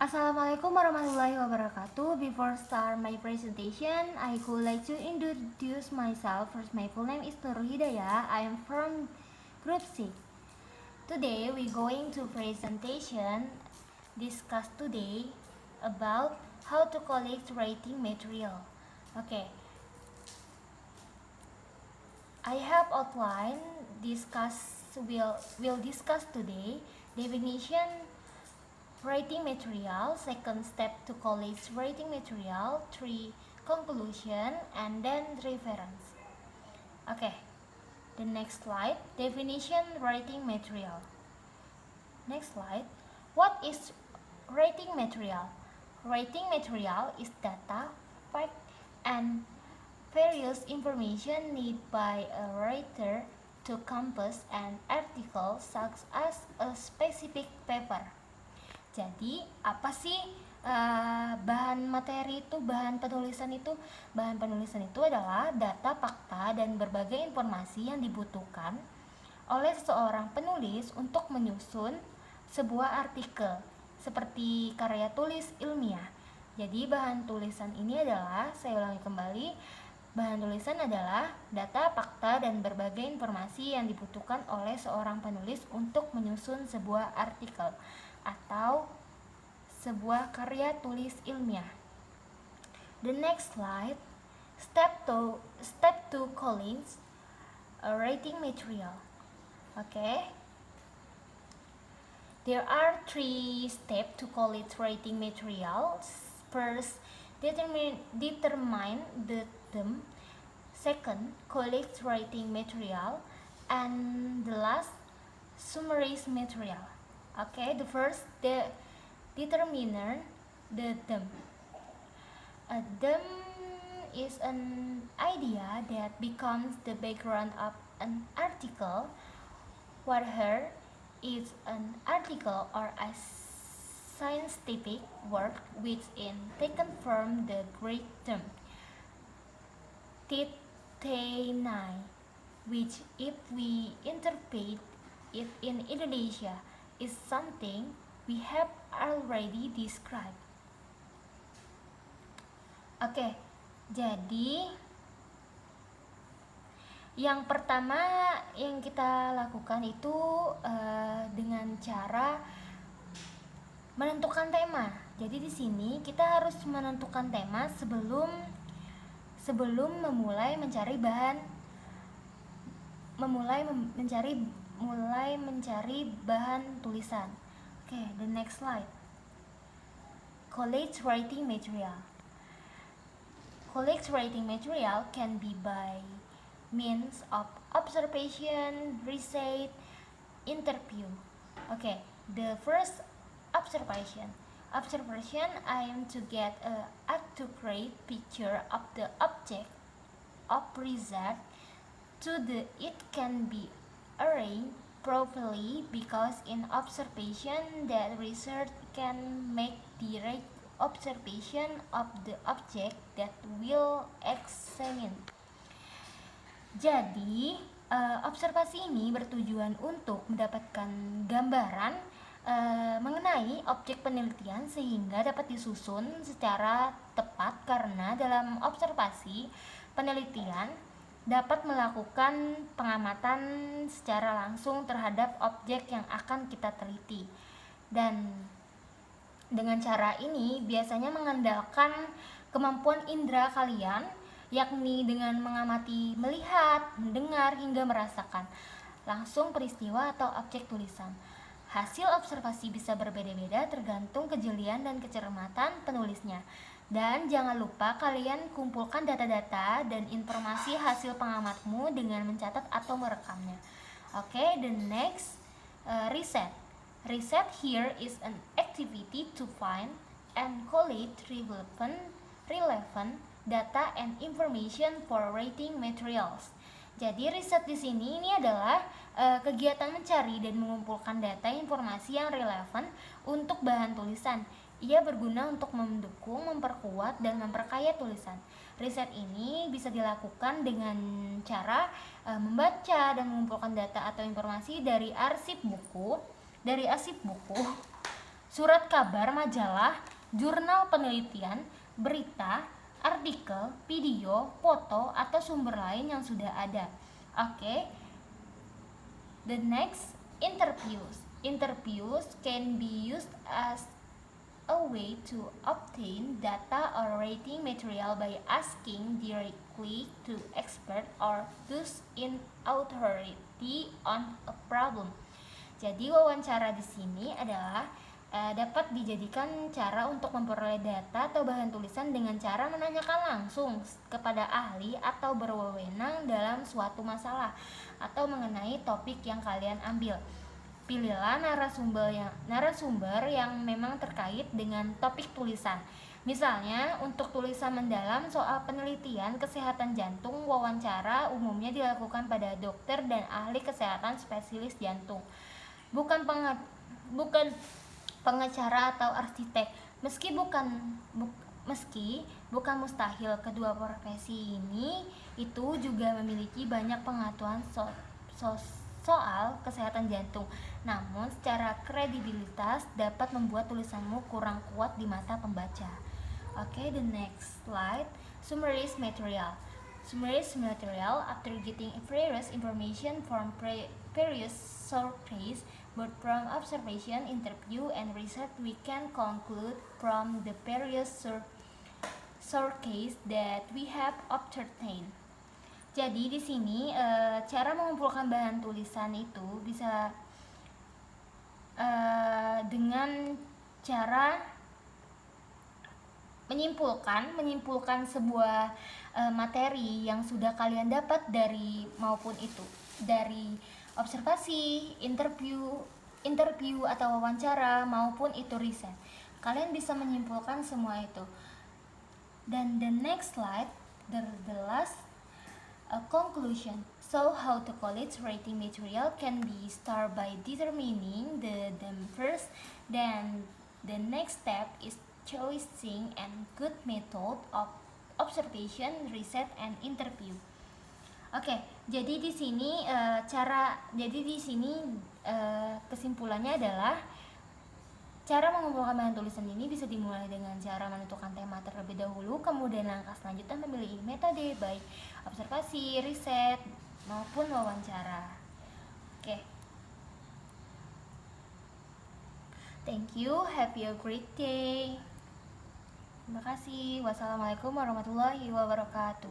Assalamualaikum warahmatullahi wabarakatuh. Before start my presentation, I would like to introduce myself. First, my full name is Nurul Hidayah. I am from Group C. Today we going to presentation discuss today about how to collect writing material. Okay. I have outlined will discuss today definition writing material, second step to collect writing material, 3 conclusion, and then reference. Okay, the next slide, definition writing material. Next slide, what is writing material? Writing material is data, fact, and various information needed by a writer to compose an article such as a specific paper. Jadi apa sih bahan materi itu, bahan penulisan itu? Bahan penulisan itu adalah data, fakta, dan berbagai informasi yang dibutuhkan oleh seorang penulis untuk menyusun sebuah artikel seperti karya tulis ilmiah. Jadi bahan tulisan ini adalah, saya ulangi kembali, bahan tulisan adalah data, fakta, dan berbagai informasi yang dibutuhkan oleh seorang penulis untuk menyusun sebuah artikel atau sebuah karya tulis ilmiah. The next slide, step 2 collect writing material. Okay, there are 3 steps to collect writing materials. First, determine the theme. Second, collect writing material, and the last, summarize material. Okay, the first, the determiner, the theme. A theme is an idea that becomes the background of an article, whether it's an article or a scientific work which is taken from the Greek term titeinai, which if we interpret it in Indonesia is something we have already described. Oke, jadi yang pertama yang kita lakukan itu dengan cara menentukan tema. Jadi di sini kita harus menentukan tema sebelum memulai mencari bahan tulisan. Okay, the next slide. Collect writing material. Collect writing material can be by means of observation, research, interview. Okay, the first observation, I am to get a accurate picture of the object of research it can be arranged properly, because in observation that research can make direct observation of the object that will examine. Jadi observasi ini bertujuan untuk mendapatkan gambaran mengenai objek penelitian sehingga dapat disusun secara tepat, karena dalam observasi penelitian dapat melakukan pengamatan secara langsung terhadap objek yang akan kita teliti. Dan dengan cara ini biasanya mengandalkan kemampuan indera kalian, yakni dengan mengamati, melihat, mendengar, hingga merasakan langsung peristiwa atau objek tulisan. Hasil observasi bisa berbeda-beda tergantung kejelian dan kecermatan penulisnya. Dan jangan lupa kalian kumpulkan data-data dan informasi hasil pengamatmu dengan mencatat atau merekamnya. Okay, the next, research. Research here is an activity to find and collect relevant data and information for writing materials. Jadi riset di sini ini adalah kegiatan mencari dan mengumpulkan data informasi yang relevan untuk bahan tulisan. Ia berguna untuk mendukung, memperkuat, dan memperkaya tulisan. Riset ini bisa dilakukan dengan cara membaca dan mengumpulkan data atau informasi dari arsip buku, surat kabar, majalah, jurnal penelitian, berita, artikel, video, foto, atau sumber lain yang sudah ada. Oke. The next, interviews. Interviews can be used as a way to obtain data or writing material by asking directly to expert or those in authority on a problem. Jadi wawancara di sini adalah dapat dijadikan cara untuk memperoleh data atau bahan tulisan dengan cara menanyakan langsung kepada ahli atau berwenang dalam suatu masalah atau mengenai topik yang kalian ambil. Pilihlah narasumber yang memang terkait dengan topik tulisan. Misalnya, untuk tulisan mendalam soal penelitian kesehatan jantung, wawancara umumnya dilakukan pada dokter dan ahli kesehatan spesialis jantung, bukan pengacara atau arsitek. Meski bukan mustahil, kedua profesi ini itu juga memiliki banyak pengetahuan soal kesehatan jantung. Namun secara kredibilitas dapat membuat tulisanmu kurang kuat di mata pembaca. Okay, the next slide. Summarized material. Summarized material, after getting various information from various sources, both from observation, interview, and research, we can conclude from the various sources that we have obtained. Jadi di sini cara mengumpulkan bahan tulisan itu bisa dengan cara menyimpulkan sebuah materi yang sudah kalian dapat dari observasi, interview atau wawancara maupun itu riset. Kalian bisa menyimpulkan semua itu. Dan the next slide, the last conclusion. So how to collect writing material can be start by determining them first. Then the next step is choosing a good method of observation, research, and interview. Oke, jadi di sini kesimpulannya adalah cara mengumpulkan bahan tulisan ini bisa dimulai dengan cara menentukan tema terlebih dahulu, kemudian langkah selanjutnya memilih metode baik observasi, riset, maupun wawancara. Oke. Thank you, have a great day. Terima kasih. Wassalamualaikum warahmatullahi wabarakatuh.